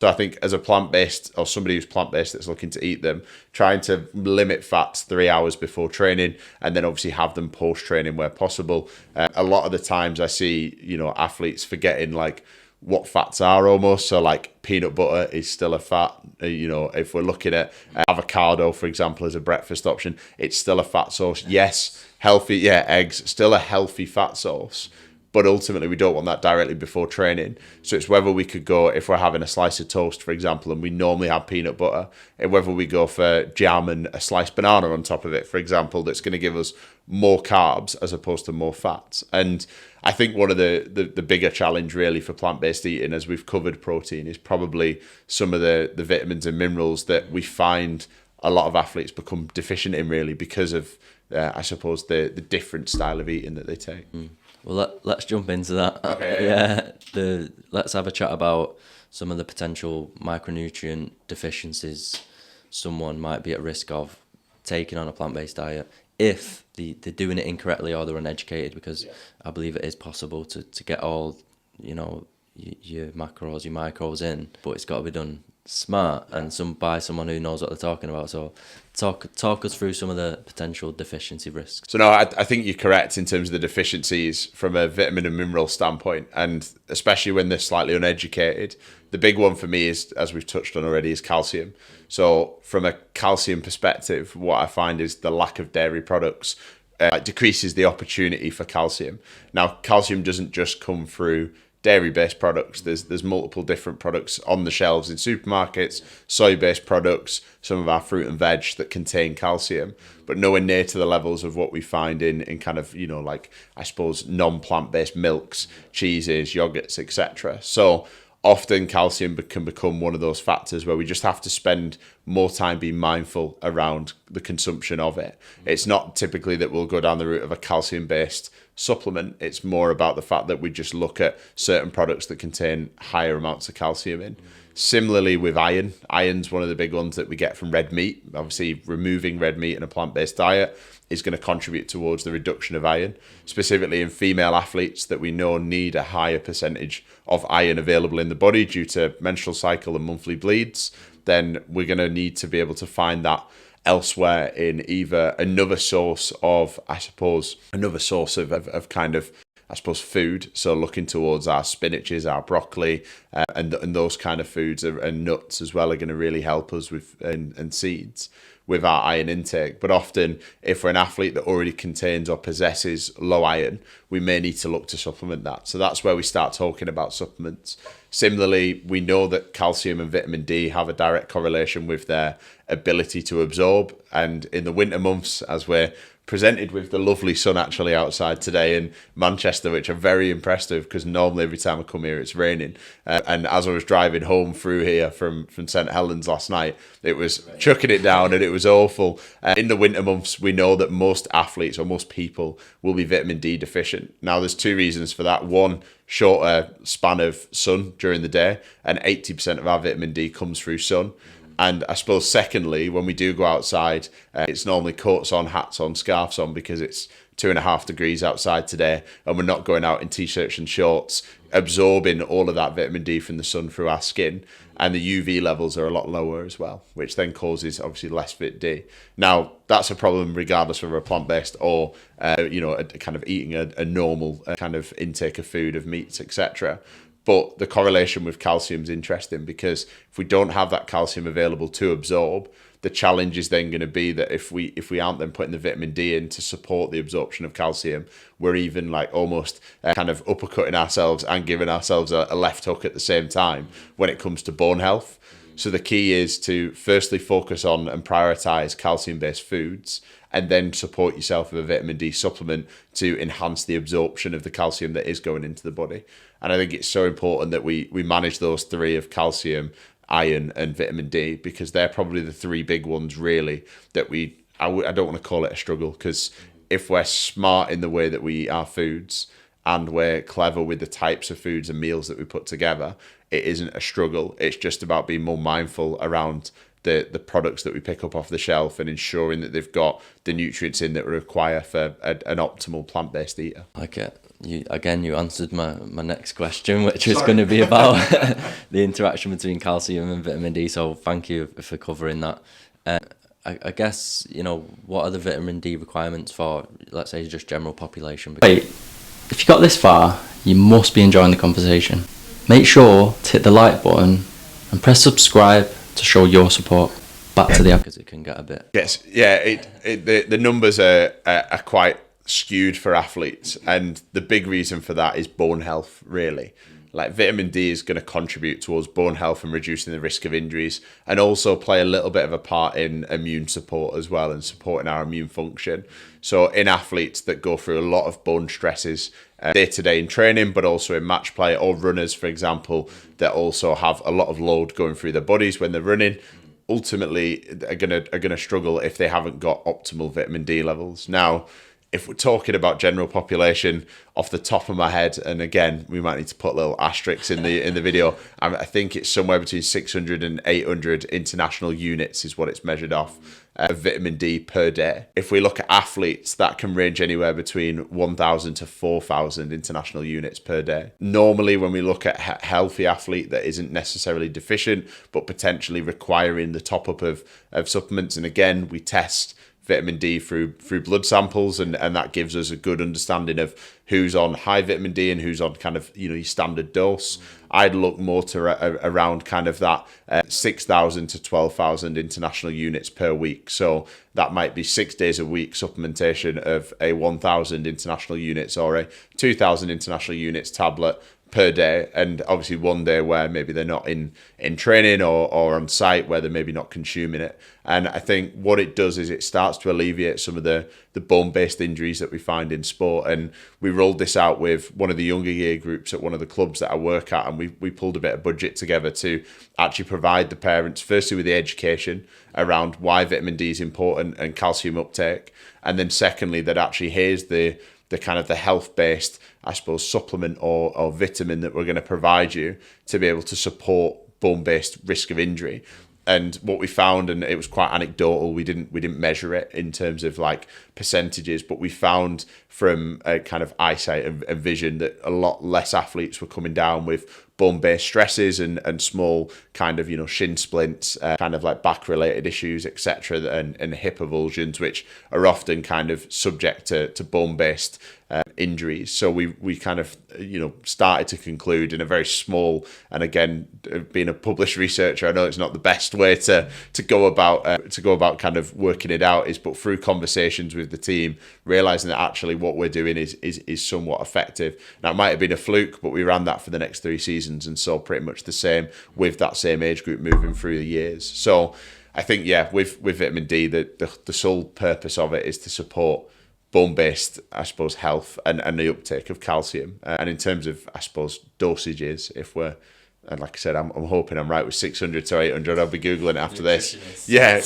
So I think as a plant-based or somebody who's plant-based that's looking to eat them, trying to limit fats 3 hours before training and then obviously have them post-training where possible. A lot of the times I see, athletes forgetting like what fats are almost. So like peanut butter is still a fat. If we're looking at avocado, for example, as a breakfast option, it's still a fat source. Yes, healthy. Yeah, eggs, still a healthy fat source. But ultimately, we don't want that directly before training. So it's whether we could go, if we're having a slice of toast, for example, and we normally have peanut butter, and whether we go for jam and a sliced banana on top of it, for example, that's going to give us more carbs as opposed to more fats. And I think one of the bigger challenge really for plant-based eating, as we've covered protein, is probably some of the vitamins and minerals that we find a lot of athletes become deficient in really because of, I suppose, the different style of eating that they take. Well, let's jump into that. Okay. Yeah. Let's have a chat about some of the potential micronutrient deficiencies someone might be at risk of taking on a plant-based diet if they're doing it incorrectly or they're uneducated, because I believe it is possible to get all, your macros, your micros in, but it's got to be done smart and by someone who knows what they're talking about. So talk us through some of the potential deficiency risks. So no, I think you're correct in terms of the deficiencies from a vitamin and mineral standpoint, and especially when they're slightly uneducated. The big one for me is, as we've touched on already, is calcium. So from a calcium perspective, what I find is the lack of dairy products decreases the opportunity for calcium. Now, calcium doesn't just come through dairy-based products. There's multiple different products on the shelves in supermarkets, soy-based products, some of our fruit and veg that contain calcium, but nowhere near to the levels of what we find in kind of, like, I suppose, non-plant-based milks, cheeses, yogurts, etc. So often calcium can become one of those factors where we just have to spend more time being mindful around the consumption of it. It's not typically that we'll go down the route of a calcium-based supplement. It's more about the fact that we just look at certain products that contain higher amounts of calcium in. Similarly with iron. Iron's one of the big ones that we get from red meat. Obviously, removing red meat in a plant-based diet is going to contribute towards the reduction of iron, specifically in female athletes that we know need a higher percentage of iron available in the body due to menstrual cycle and monthly bleeds. Then we're going to need to be able to find that elsewhere in either another source of food. So looking towards our spinaches, our broccoli, and those kind of foods, and nuts as well, are going to really help us with, and seeds, with our iron intake. But often, if we're an athlete that already contains or possesses low iron, we may need to look to supplement that. So that's where we start talking about supplements. Similarly, we know that calcium and vitamin D have a direct correlation with their ability to absorb. And in the winter months, as we're presented with the lovely sun actually outside today in Manchester, which I'm very impressed with, because normally every time I come here it's raining. And as I was driving home through here from St Helens last night, it was chucking it down and it was awful. In the winter months, we know that most athletes or most people will be vitamin D deficient. Now, there's two reasons for that. One, shorter span of sun during the day, and 80% of our vitamin D comes through sun. And I suppose secondly, when we do go outside, it's normally coats on, hats on, scarves on, because it's 2.5 degrees outside today and we're not going out in t-shirts and shorts, absorbing all of that vitamin D from the sun through our skin. And the UV levels are a lot lower as well, which then causes obviously less Vit D. Now, that's a problem regardless of a plant-based or, a kind of eating a normal kind of intake of food, of meats, etc. But the correlation with calcium is interesting, because if we don't have that calcium available to absorb, the challenge is then going to be that if we aren't then putting the vitamin D in to support the absorption of calcium, we're even like almost kind of uppercutting ourselves and giving ourselves a left hook at the same time when it comes to bone health. So the key is to firstly focus on and prioritize calcium-based foods, and then support yourself with a vitamin D supplement to enhance the absorption of the calcium that is going into the body. And I think it's so important that we manage those three of calcium, iron, and vitamin D, because they're probably the three big ones really that I don't want to call it a struggle, because if we're smart in the way that we eat our foods and we're clever with the types of foods and meals that we put together, it isn't a struggle. It's just about being more mindful around the products that we pick up off the shelf and ensuring that they've got the nutrients in that we require for an optimal plant-based eater. Okay. You answered my next question, which was going to be about the interaction between calcium and vitamin D. So thank you for covering that. I guess, what are the vitamin D requirements for, let's say, just general population? Wait, if you got this far, you must be enjoying the conversation. Make sure to hit the like button and press subscribe to show your support. Back to the because it can get a bit. Yes, yeah. The numbers are quite skewed for athletes, and the big reason for that is bone health. Really, like vitamin D is going to contribute towards bone health and reducing the risk of injuries, and also play a little bit of a part in immune support as well, and supporting our immune function. So in athletes that go through a lot of bone stresses day to day in training, but also in match play, or runners, for example, that also have a lot of load going through their bodies when they're running, ultimately are gonna struggle if they haven't got optimal vitamin D levels. Now, if we're talking about general population, off the top of my head, and again, we might need to put little asterisks in the video, I think it's somewhere between 600 and 800 international units is what it's measured off of vitamin D per day. If we look at athletes, that can range anywhere between 1,000 to 4,000 international units per day. Normally, when we look at a healthy athlete that isn't necessarily deficient, but potentially requiring the top up of supplements, and again, we test vitamin D through blood samples, and that gives us a good understanding of who's on high vitamin D and who's on kind of your standard dose. I'd look more to around kind of that 6,000 to 12,000 international units per week. So that might be 6 days a week supplementation of a 1,000 international units or a 2,000 international units tablet per day, and obviously one day where maybe they're not in training or on site, where they're maybe not consuming it. And I think what it does is it starts to alleviate some of the bone-based injuries that we find in sport. And we rolled this out with one of the younger year groups at one of the clubs that I work at, and we pulled a bit of budget together to actually provide the parents, firstly with the education around why vitamin D is important and calcium uptake, and then secondly that actually here's the kind of the health-based, I suppose, supplement or vitamin that we're going to provide you to be able to support bone-based risk of injury. And what we found, and it was quite anecdotal, we didn't measure it in terms of like percentages, but we found from a kind of eyesight and vision that a lot less athletes were coming down with bone-based stresses and small kind of shin splints, kind of like back-related issues, etc., and hip avulsions, which are often kind of subject to bone-based injuries. So we kind of started to conclude in a very small, and again, being a published researcher, I know it's not the best way to go about kind of working it out, but through conversations with the team, realizing that actually what we're doing is somewhat effective. Now it might have been a fluke, but we ran that for the next 3 seasons and saw pretty much the same with that same age group moving through the years. So I think with vitamin D, the sole purpose of it is to support bone-based, I suppose, health and the uptake of calcium. And in terms of, I suppose, dosages, and like I said, I'm hoping I'm right with 600 to 800. I'll be Googling it after this. Yeah,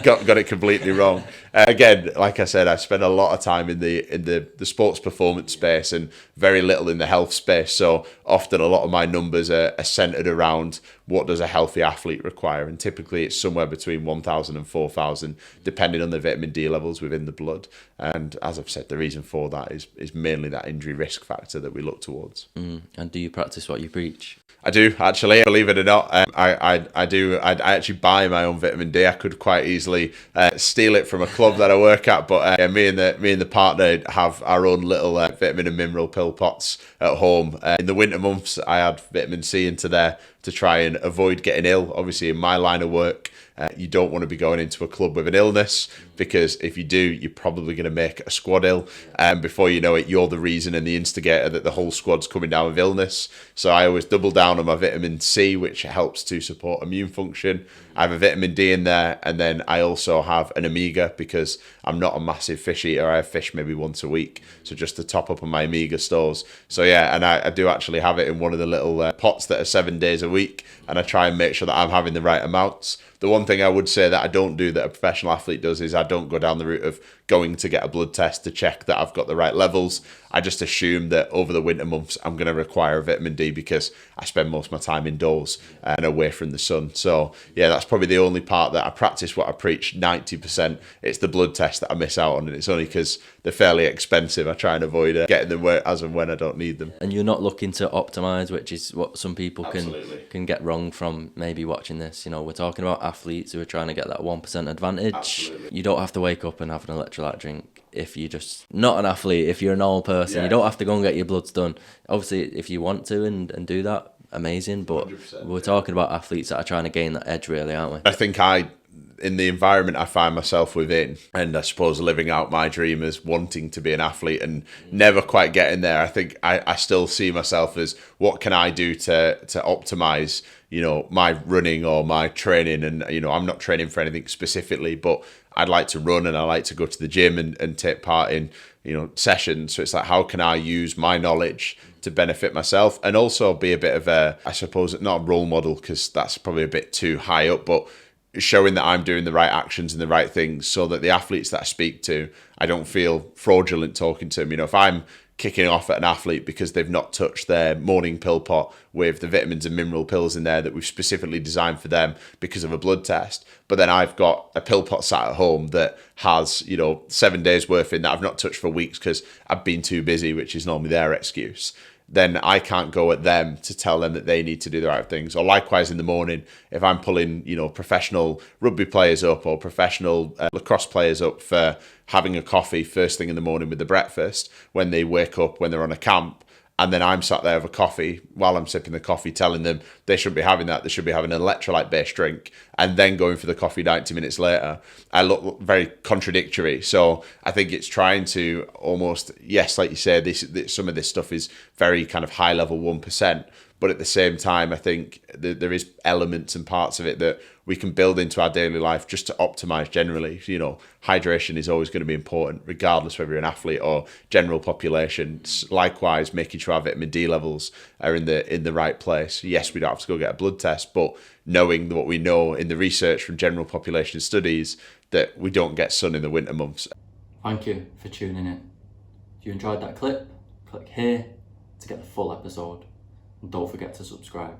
got it completely wrong. Again, like I said, I spend a lot of time in the sports performance space and very little in the health space. So often a lot of my numbers are centered around what does a healthy athlete require. And typically it's somewhere between 1,000 and 4,000, depending on the vitamin D levels within the blood. And as I've said, the reason for that is mainly that injury risk factor that we look towards. And do you practice what you preach? I do, actually, believe it or not. I do. I actually buy my own vitamin D. I could quite easily steal it from a club that I work at, but me and the partner have our own little vitamin and mineral pill pots at home. In the winter months, I add vitamin C into there to try and avoid getting ill. Obviously, in my line of work, you don't want to be going into a club with an illness, because if you do, you're probably going to make a squad ill, and before you know it, you're the reason and the instigator that the whole squad's coming down with illness. So I always double down on my vitamin C, which helps to support immune function. I have a vitamin D in there, and then I also have an omega, because I'm not a massive fish eater. I have fish maybe once a week, so just to top up on my omega stores. So yeah, and I do actually have it in one of the little pots that are 7 days a week, and I try and make sure that I'm having the right amounts. The one thing I would say that I don't do that a professional athlete does is I don't go down the route of going to get a blood test to check that I've got the right levels. I just assume that over the winter months I'm going to require a vitamin D because I spend most of my time indoors and away from the sun. So yeah, that's probably the only part that I practice what I preach 90%. It's the blood test that I miss out on, and it's only because they're fairly expensive. I try and avoid getting them as and when I don't need them. And you're not looking to optimize, which is what some people can get wrong from maybe watching this. You know, we're talking about athletes who are trying to get that 1% advantage. Absolutely. You don't have to wake up and have an electrolyte drink if you're just not an athlete. If you're a normal person, Yeah. you don't have to go and get your bloods done. Obviously, if you want to and do that, amazing. But 100%, we're talking about athletes that are trying to gain that edge, really, aren't we? I think in the environment I find myself within, and I suppose living out my dream as wanting to be an athlete and never quite getting there, I think I still see myself as, what can I do to optimize, you know, my running or my training? And, you know, I'm not training for anything specifically, but I'd like to run and I like to go to the gym and take part in, you know, sessions. So it's like, how can I use my knowledge to benefit myself and also be a bit of a, I suppose, not a role model, because that's probably a bit too high up, but showing that I'm doing the right actions and the right things so that the athletes that I speak to, I don't feel fraudulent talking to them. You know, if I'm kicking off at an athlete because they've not touched their morning pill pot with the vitamins and mineral pills in there that we've specifically designed for them because of a blood test, but then I've got a pill pot sat at home that has, you know, 7 days worth in that I've not touched for weeks because I've been too busy, which is normally their excuse, then I can't go at them to tell them that they need to do the right things. Or likewise in the morning, if I'm pulling, you know, professional rugby players up or professional lacrosse players up for having a coffee first thing in the morning with the breakfast, when they wake up, when they're on a camp, and then I'm sat there with a coffee while I'm sipping the coffee telling them they shouldn't be having that, they should be having an electrolyte-based drink, and then going for the coffee 90 minutes later, I look very contradictory. So I think it's trying to almost, yes, like you say, some of this stuff is very kind of high-level 1%, but at the same time, I think there is elements and parts of it that we can build into our daily life just to optimize generally. You know, hydration is always going to be important, regardless whether you're an athlete or general population. Likewise, making sure our vitamin D levels are in the right place. Yes, we don't have to go get a blood test, but knowing what we know in the research from general population studies that we don't get sun in the winter months. Thank you for tuning in. If you enjoyed that clip, click here to get the full episode. And don't forget to subscribe.